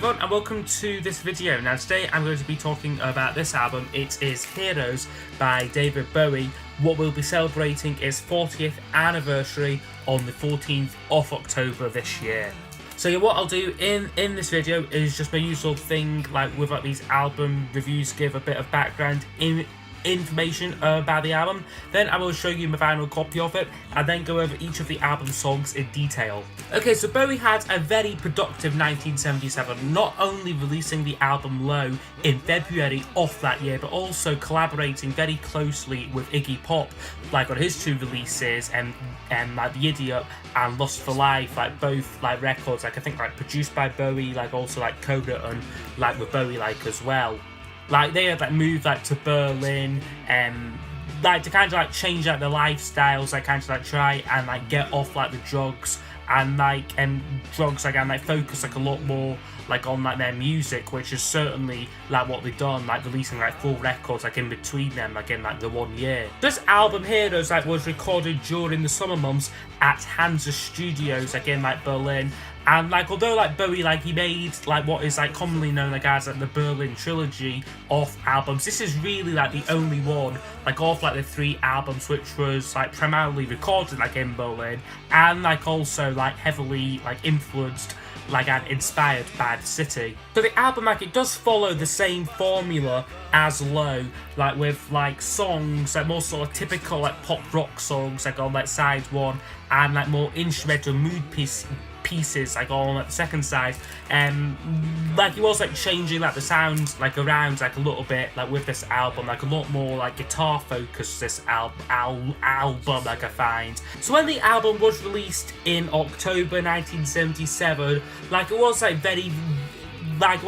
everyone and welcome to this video. Now today I'm going to be talking about this album. It is Heroes by David Bowie. What we'll be celebrating its 40th anniversary on the 14th of October this year. So yeah, what I'll do in this video is just my usual thing, like with these album reviews, give a bit of background information about the album. Then I will show you my vinyl copy of it and then go over each of the album songs in detail. Okay, so Bowie had a very productive 1977, not only releasing the album Low in February of that year, but also collaborating very closely with Iggy Pop, like on his two releases, and like The Idiot and Lust for Life, like both like records, like I think like produced by Bowie, like also like co-written like with Bowie like as well. Like they had like moved like to Berlin like to kind of like change like their lifestyles, like kind of like try and like get off like the drugs and drugs like and like focus like a lot more like on like their music, which is certainly like what they've done, like releasing like full records like in between them, like in like the 1 year. This album Heroes like was recorded during the summer months at Hansa Studios like in like Berlin. And like although like Bowie like he made like what is like commonly known like as like the Berlin trilogy of albums, this is really like the only one like of like the three albums which was like primarily recorded like in Berlin and like also like heavily like influenced like and inspired by the city. So the album like it does follow the same formula as Low, like with like songs like more sort of typical like pop rock songs like on like side one and like more instrumental mood pieces like on like the second side, like he was like changing like the sound like around like a little bit like with this album, like a lot more like guitar focused this album like I find. So when the album was released in October 1977, like it was like very like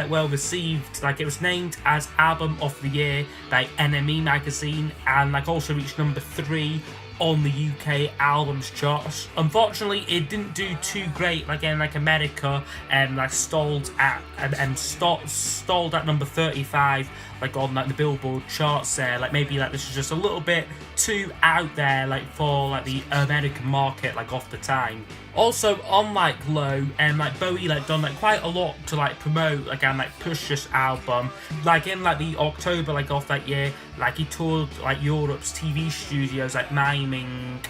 well received. Like it was named as Album of the Year by NME magazine and like also reached number 3 on the UK albums chart. Unfortunately, it didn't do too great like in like America and like stalled at number 35 like on like the Billboard charts there. Like maybe like this is just a little bit too out there like for like the American market like of the time. Also on like Low like Bowie like done like quite a lot to like promote like and like push this album. Like in like the October like of that year, like he toured like Europe's TV studios like miming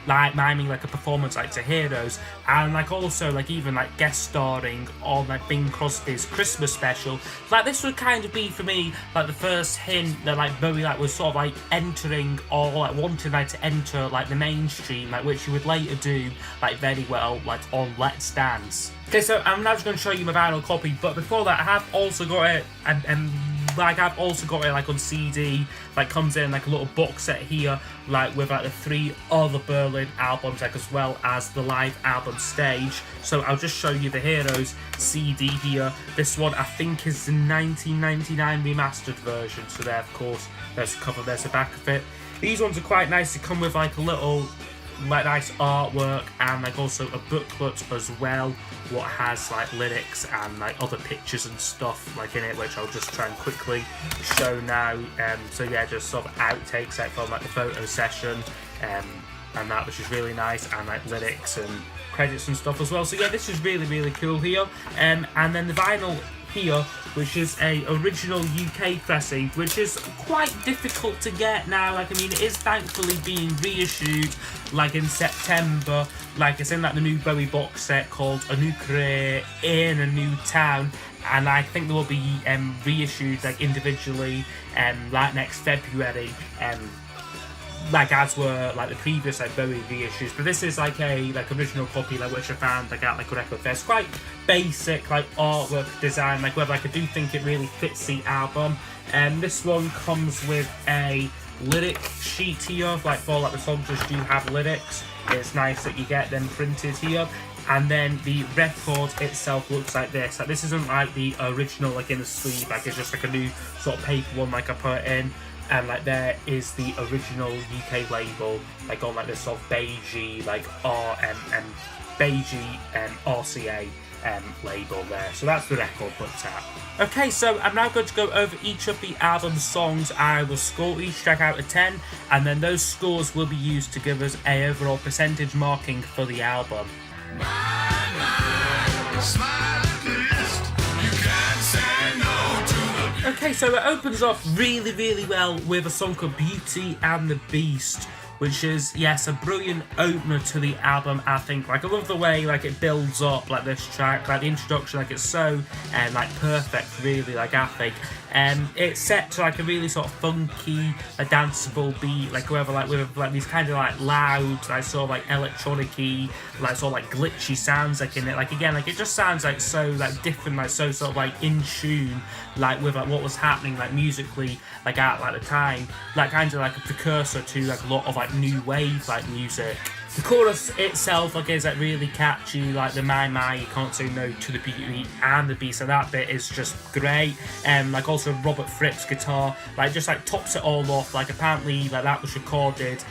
like a performance like to Heroes, and like also like even like guest starring on like Bing Crosby's Christmas special. Like this would kind of be for me like the first hint that like Bowie like was sort of like entering or like wanted like to enter like the mainstream, like which he would later do like very well like on Let's Dance. Okay, so I'm now just going to show you my vinyl copy, but before that I have also got it like I've also got it like on CD, like comes in like a little box set here like with like the 3 other Berlin albums like as well as the live album Stage. So I'll just show you the Heroes CD here. This one I think is the 1999 remastered version, so there of course there's the cover, there's the back of it. These ones are quite nice, they come with like a little like nice artwork and like also a booklet as well, what has like lyrics and like other pictures and stuff like in it, which I'll just try and quickly show now. So yeah, just sort of outtakes like from like the photo session and that, which is really nice, and like lyrics and credits and stuff as well. So yeah, this is really cool here. And then the vinyl here, which is a original UK pressing, which is quite difficult to get now. Like I mean, it is thankfully being reissued like in September. Like it's in like the new Bowie box set called A New Career in a New Town, and I think they will be reissued like individually like next February, like as were like the previous like Bowie reissues. But this is like a like original copy like which I found like at like a record fair. It's quite basic like artwork design, like whether like I do think it really fits the album. This one comes with a lyric sheet here, like for like the songs which do have lyrics. It's nice that you get them printed here. And then the record itself looks like this. Like this isn't like the original like in the sleeve, like it's just like a new sort of paper one like I put in. And like there is the original UK label like on like this sort of beigey like RCA label there. So that's the record looked at. Okay, so I'm now going to go over each of the album songs. I will score each track out of 10, and then those scores will be used to give us a overall percentage marking for the album. Smile at the list. Okay, so it opens up really, really well with a song called Beauty and the Beast, which is, yes, a brilliant opener to the album, I think. Like, I love the way, like, it builds up, like, this track, like, the introduction, like, it's so, like, perfect, really, like, I think. It's set to, like, a really sort of funky, danceable beat, like, whoever, like, with, like, these kind of, like, loud, like, sort of, like, electronic-y, like, sort of, like, glitchy sounds, like, in it. Like, again, like, it just sounds, like, so, like, different, like, so, sort of, like, in tune, like, with, like, what was happening, like, musically, like, at, like, the time. Like, kind of, like, a precursor to, like, a lot of, like, new wave, like, music. The chorus itself, like, is, like, really catchy, like, the my, you can't say no to the Beauty and the Beast, so that bit is just great. Like, also Robert Fripp's guitar, like, just, like, tops it all off. Like, apparently, like, that was recorded,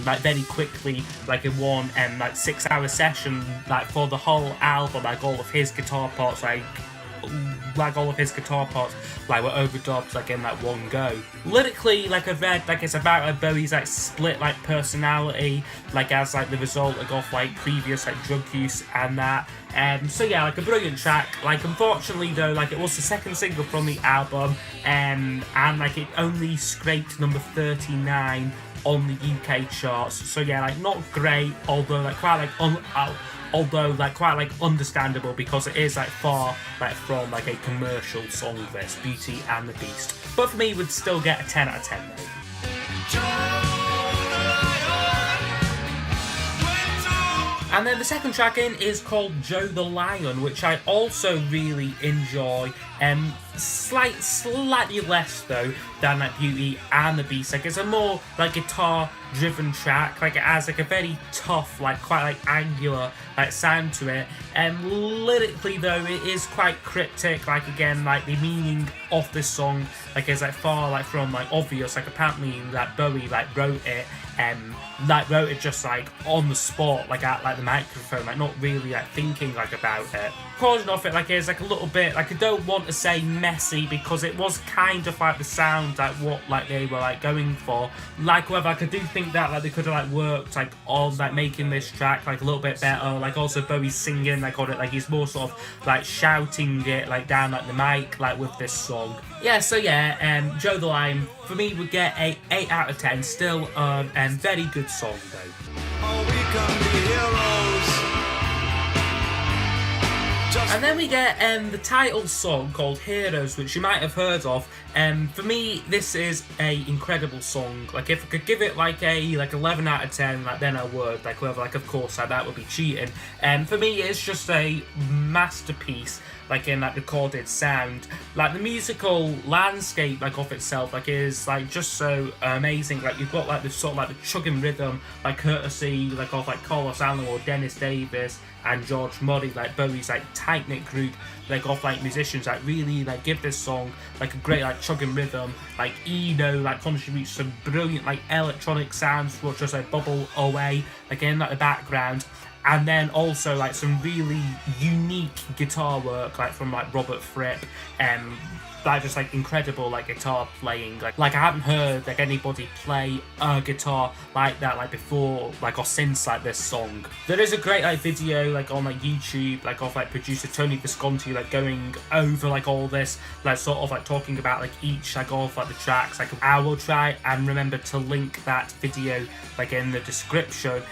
like, very quickly, like, in one, like, 6-hour session, like, for the whole album, like, all of his guitar parts, like, all of his guitar parts, like, were overdubbed, like, in, like, one go. Lyrically, like, I've read, like, it's about, like, Bowie's, like, split, like, personality, like, as, like, the result, like, of, like, previous, like, drug use and that. So, yeah, like, a brilliant track. Like, unfortunately, though, like, it was the second single from the album, and, like, it only scraped number 39 on the UK charts. So, yeah, like, not great, although, like, quite, like, quite, like, understandable, because it is, like, far, like, from, like, a commercial song, this Beauty and the Beast. But for me, it would still get a 10 out of 10, though. And then the second track in is called Joe the Lion, which I also really enjoy. Slightly less, though, than, like, Beauty and the Beast. Like, it's a more, like, guitar-driven track. Like, it has, like, a very tough, like, quite, like, angular, like, sound to it. Lyrically, though, it is quite cryptic. Like, again, like, the meaning of this song, like, is, like, far, like, from, like, obvious. Like, apparently, like, Bowie, like, wrote it, just, like, on the spot, like, at, like, the microphone, like, not really, like, thinking, like, about it. Chorus of it, like, is, like, a little bit, like, I don't want to say messy, because it was kind of, like, the sound, like, what, like, they were, like, going for. Like, however, like, I do think that, like, they could have, like, worked, like, on, like, making this track, like, a little bit better. Like, also Bowie's singing, like, on it, like, he's more sort of, like, shouting it, like, down, like, the mic, like, with this song. Yeah, so, yeah, Joe the Lion, for me, would get a 8 out of 10. Still, very good song, though. Oh, we can be heroes. And then we get the title song called Heroes, which you might have heard of. For me, this is a incredible song. Like, if I could give it like a 11 out of 10, like, then I would. Like, whoever, like, of course, like, that would be cheating. For me, it's just a masterpiece, like, in, like, recorded sound. Like, the musical landscape, like, of itself, like, is, like, just so amazing. Like, you've got, like, this sort of, like, the chugging rhythm, like, courtesy, like, of, like, Carlos Allen or Dennis Davis and George Murray, like, Bowie's, like, tight-knit group, like, of, like, musicians that really, like, give this song, like, a great, like, chugging rhythm. Like, Eno, like, contributes some brilliant, like, electronic sounds which just, like, bubble away, like, in, like, the background. And then also, like, some really unique guitar work, like, from, like, Robert Fripp, like, just, like, incredible, like, guitar playing. Like, I haven't heard, like, anybody play a guitar like that, like, before, like, or since, like, this song. There is a great, like, video, like, on, like, YouTube, like, of, like, producer Tony Visconti, like, going over, like, all this, like, sort of, like, talking about, like, each, like, of, like, the tracks. Like, I will try and remember to link that video, like, in the description.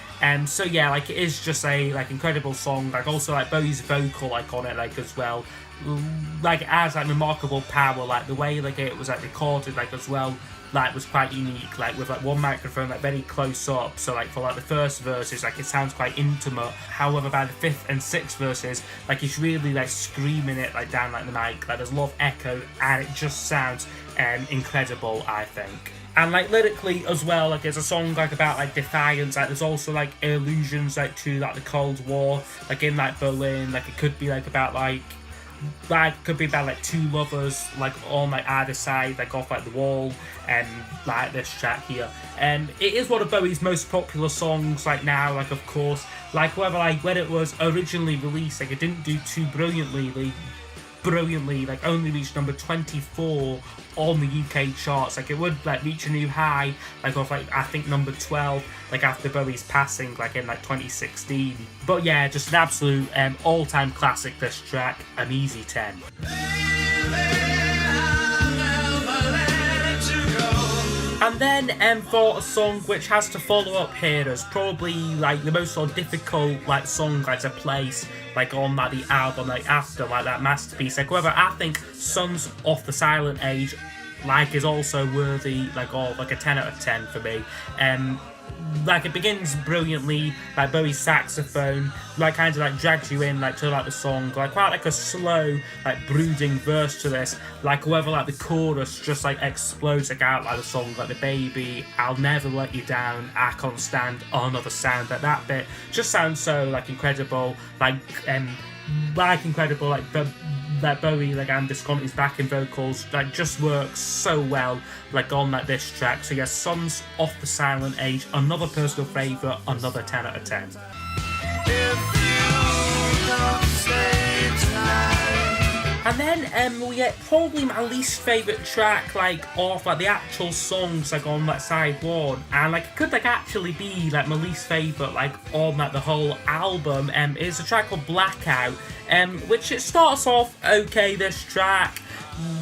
So yeah, like, it is just a, like, incredible song. Like, also, like, Bowie's vocal, like, on it, like, as well, like, it has, like, remarkable power. Like, the way, like, it was, like, recorded, like, as well, like, was quite unique, like, with, like, one microphone, like, very close up. So, like, for, like, the first verses, like, it sounds quite intimate. However, by the fifth and sixth verses, like, he's really, like, screaming it, like, down, like, the mic. Like, there's a lot of echo, and it just sounds incredible, I think. And, like, lyrically as well, like, it's a song, like, about, like, defiance. Like, there's also, like, allusions, like, to, like, the Cold War, like, in, like, Berlin. Like, it could be, like, about, like, could be about, like, two lovers, like, on, like, either side, like, off, like, the wall, and like, this track here. And it is one of Bowie's most popular songs, like, now, like, of course. Like, whether, like, when it was originally released, like, it didn't do too brilliantly, like, only reached number 24 on the UK charts. Like, it would, like, reach a new high, like, of, like, I think number 12, like, after Bowie's passing, like, in, like, 2016. But yeah, just an absolute all-time classic, this track, an easy 10. And then for a song which has to follow up Heroes, probably like the most sort of difficult like song like to place like on like the album like after like that masterpiece. Like however, I think Sons of the Silent Age like is also worthy like of like a 10 out of 10 for me. Like it begins brilliantly, like Bowie's saxophone like kind of like drags you in like to like the song, like quite like a slow like brooding verse to this, like however like the chorus just like explodes like out like the song, like the baby, I'll never let you down, I can't stand another sound, like that bit just sounds so like incredible, like incredible, like that Bowie like and Visconti's backing vocals like just works so well like on like this track. So yes, Sons of the Silent Age, another personal favourite, another 10 out of 10. And then we get probably my least favourite track like off like the actual songs like on like side one, and like it could like actually be like my least favourite like on like the whole album, is a track called Blackout, which it starts off okay, this track.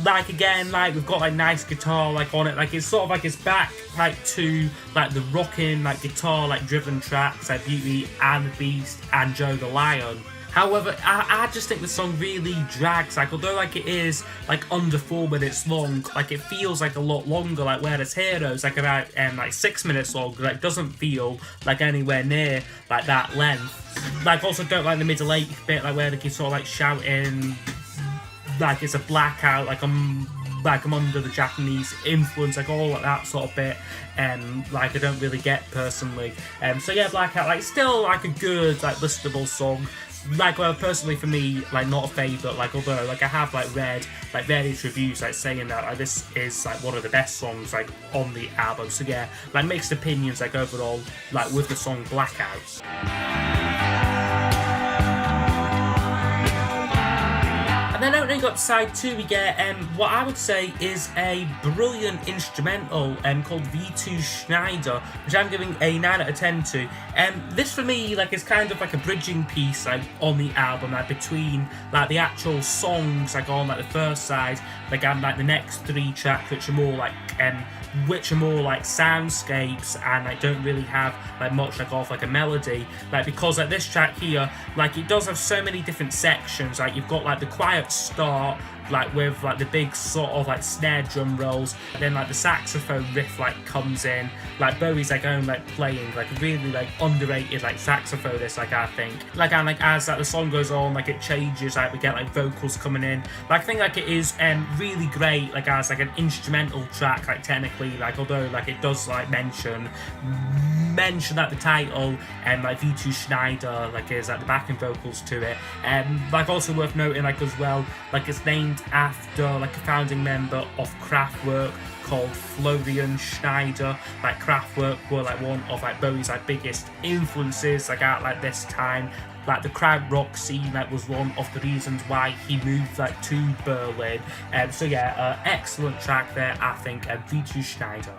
Like again, like we've got like nice guitar like on it, like it's sort of like it's back like to like the rocking like guitar like driven tracks like Beauty and the Beast and Joe the Lion. However, I just think the song really drags, like although like it is like under 4 minutes long, like it feels like a lot longer, like whereas Heroes like about like 6 minutes long, like doesn't feel like anywhere near like that length. Like also don't like the middle 8 bit, like where like he's sort of like shouting like it's a blackout, like I'm under the Japanese influence, like all like that sort of bit, like I don't really get personally. So yeah, Blackout, like still like a good like listenable song. Like well, personally for me, like not a favourite. Like although like I have like read like various reviews like saying that like this is like one of the best songs like on the album. So yeah, like mixed opinions like overall like with the song Blackout. And then opening up side 2, we get what I would say is a brilliant instrumental called V2 Schneider, which I'm giving a 9 out of 10 to. This for me like is kind of like a bridging piece like on the album, like between like the actual songs like on like the first side, like and like the next 3 tracks which are more like soundscapes and like don't really have like much like off like a melody, like because like this track here, like it does have so many different sections. Like you've got like the quiet start like with like the big sort of like snare drum rolls, and then like the saxophone riff like comes in, like Bowie's like own like playing like really like underrated like saxophonist, like I think, like and like as like the song goes on like it changes, like we get like vocals coming in, like I think like it is really great like as like an instrumental track like technically, like although like it does like mention like the title and like V2 Schneider like is like the backing vocals to it, like also worth noting like as well like it's named after like a founding member of Kraftwerk called Florian Schneider. Like Kraftwerk were like one of like Bowie's like biggest influences like at like this time. Like the crowd rock scene like was one of the reasons why he moved like to Berlin. So yeah, excellent track there I think, V2 Schneider.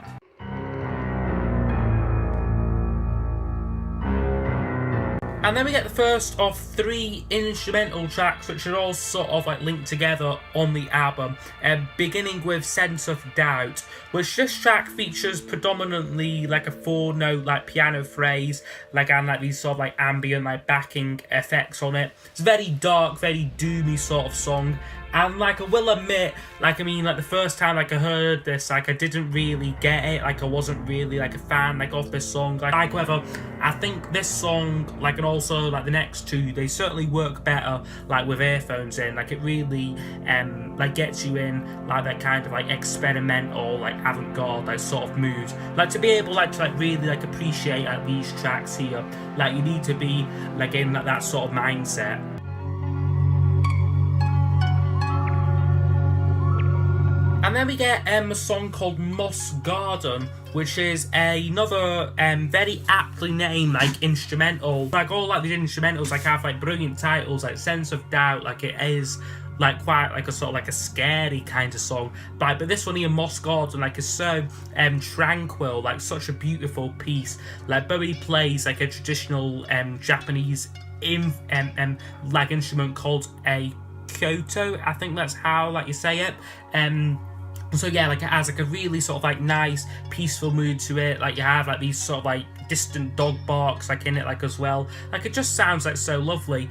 And then we get the first of 3 instrumental tracks which are all sort of like linked together on the album, beginning with Sense of Doubt, which this track features predominantly like a 4-note like piano phrase, like and like these sort of like ambient like backing effects on it. It's a very dark, very doomy sort of song. And like I will admit, like I mean like the first time like I heard this, like I didn't really get it, like I wasn't really like a fan like of this song. Like however, I think this song like and also like the next 2, they certainly work better like with earphones in. Like it really like gets you in like that kind of like experimental like avant-garde like sort of mood. Like to be able like to like really like appreciate like these tracks here, like you need to be like in like that sort of mindset. And then we get a song called Moss Garden, which is another very aptly named like instrumental. Like all like these instrumentals like have like brilliant titles, like Sense of Doubt, like it is like quite like a sort of like a scary kind of song. But this one here, Moss Garden, like is so tranquil, like such a beautiful piece. Like Bowie plays like a traditional Japanese like instrument called a koto. I think that's how like you say it. So yeah, like it has like a really sort of like nice peaceful mood to it. Like you have like these sort of like distant dog barks like in it like as well. Like it just sounds like so lovely.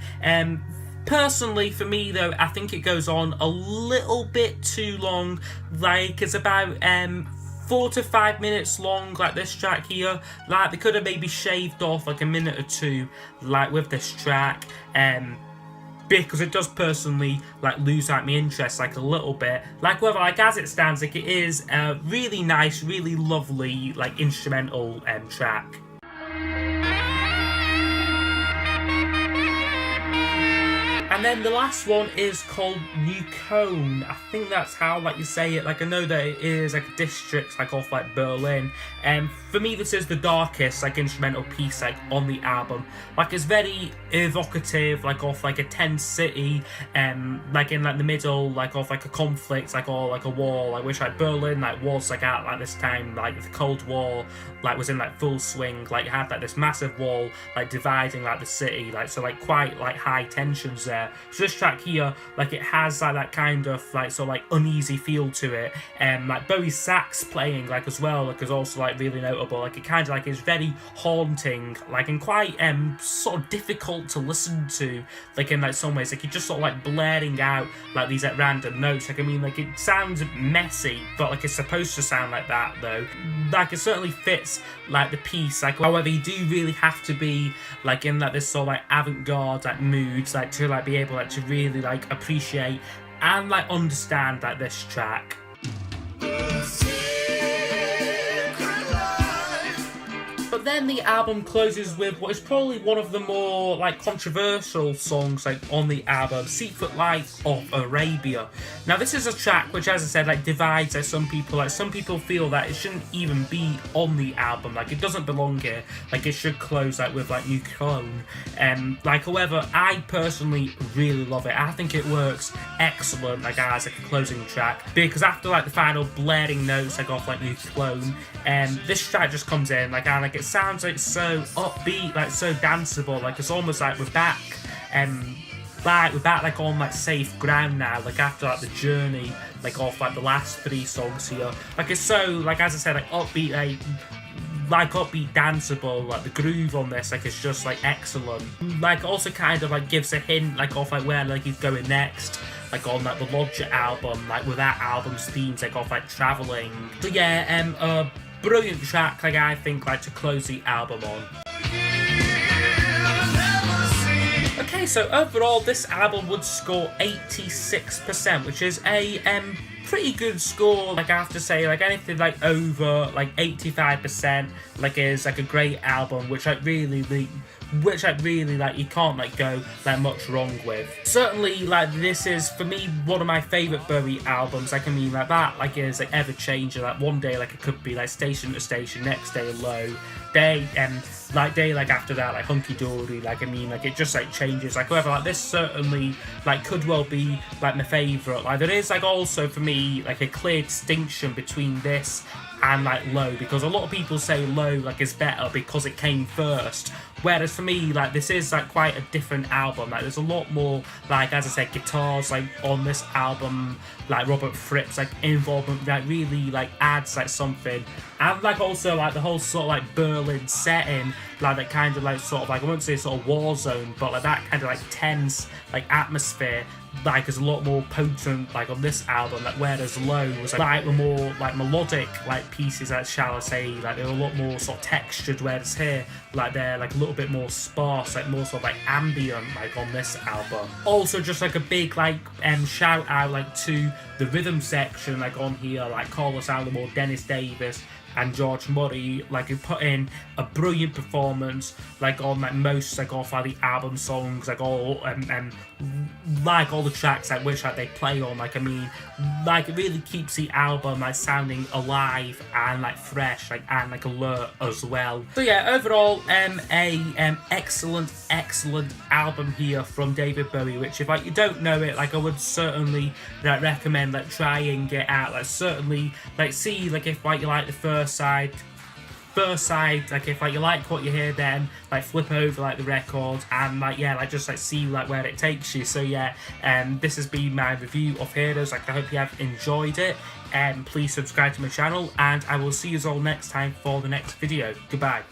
Personally, for me though, I think it goes on a little bit too long. Like it's about 4 to 5 minutes long, like this track here. Like they could have maybe shaved off like a minute or two, like with this track, because it does personally like lose out my interest like a little bit. Like whether like as it stands, like it is a really nice, really lovely like instrumental track. And then the last one is called New Cone. I think that's how like you say it. Like I know that it is like a district like off like Berlin. For me this is the darkest like instrumental piece like on the album. Like it's very evocative, like off like a tense city, like in like the middle, like of like a conflict, like or like a war, like which like Berlin like was like at like this time, like the Cold War like was in like full swing. Like it had like this massive wall like dividing like the city, like so like quite like high tensions there. So this track here, like it has like that kind of like sort of like uneasy feel to it, like Bowie's sax playing like as well, like is also like really notable. Like it kind of like is very haunting, like and quite sort of difficult to listen to, like in like some ways. Like you're just sort of like blaring out like these like random notes. Like I mean, like it sounds messy, but like it's supposed to sound like that though. Like it certainly fits like the piece. Like however, you do really have to be like in like this sort of like avant-garde like moods, like to like be able like to really like appreciate and like understand like this track. But then the album closes with what is probably one of the more like controversial songs like on the album, Secret Life of Arabia. Now this is a track which, as I said, like divides like some people. Like some people feel that it shouldn't even be on the album, like it doesn't belong here, like it should close like with like New Clone. Like however, I personally really love it. I think it works excellent like as like a closing track, because after like the final blaring notes like off like New Clone, this track just comes in like and like it sounds like so upbeat, like so danceable. Like it's almost like we're back like on like safe ground now, like after like the journey like off like the last 3 songs here. Like it's so like, as I said, like upbeat, like upbeat danceable. Like the groove on this like it's just like excellent. Like also kind of like gives a hint like off like where like he's going next, like on like the Lodger album, like with that album's themes like off like traveling. So yeah, brilliant track, like I think, like to close the album on. Okay, so overall this album would score 86%, which is a pretty good score. Like I have to say, like anything like over like 85% like is like a great album, which I really like you can't like go like much wrong with. Certainly like this is for me one of my favourite Bowie albums. Like I mean like that like is like ever changing. Like one day like it could be like Station to Station, next day Low, day like after that like Hunky Dory. Like I mean like it just like changes. Like however, like this certainly like could well be like my favourite. Like there is like also for me like a clear distinction between this and like Low, because a lot of people say Low like is better because it came first, whereas for me like this is like quite a different album. Like there's a lot more like, as I said, guitars like on this album, like Robert Fripp's like involvement that really like adds like something, and like also like the whole sort of like Berlin setting, like that kind of like sort of like, I won't say sort of war zone, but like that kind of like tense like atmosphere like is a lot more potent like on this album, like whereas Low was like the more like melodic like pieces, like shall I say, like they're a lot more sort of textured, whereas here like they're like a little bit more sparse, like more sort of like ambient like on this album. Also just like a big like shout out like to the rhythm section like on here, like Carlos Alomar, Dennis Davis and George Murray, like who put in a brilliant performance like on like most like off like the album songs, like all like all the tracks like which like they play on. Like I mean like it really keeps the album like sounding alive and like fresh, like and like alert as well. So yeah, overall a excellent album here from David Bowie, which if like you don't know it, like I would certainly like recommend like try and get out. Like certainly like see like if like you like the first side, first side, like if like you like what you hear, then like flip over like the record and like yeah, like just like see like where it takes you. So yeah, this has been my review of Heroes. Like I hope you have enjoyed it. Please subscribe to my channel, and I will see you all next time for the next video. Goodbye.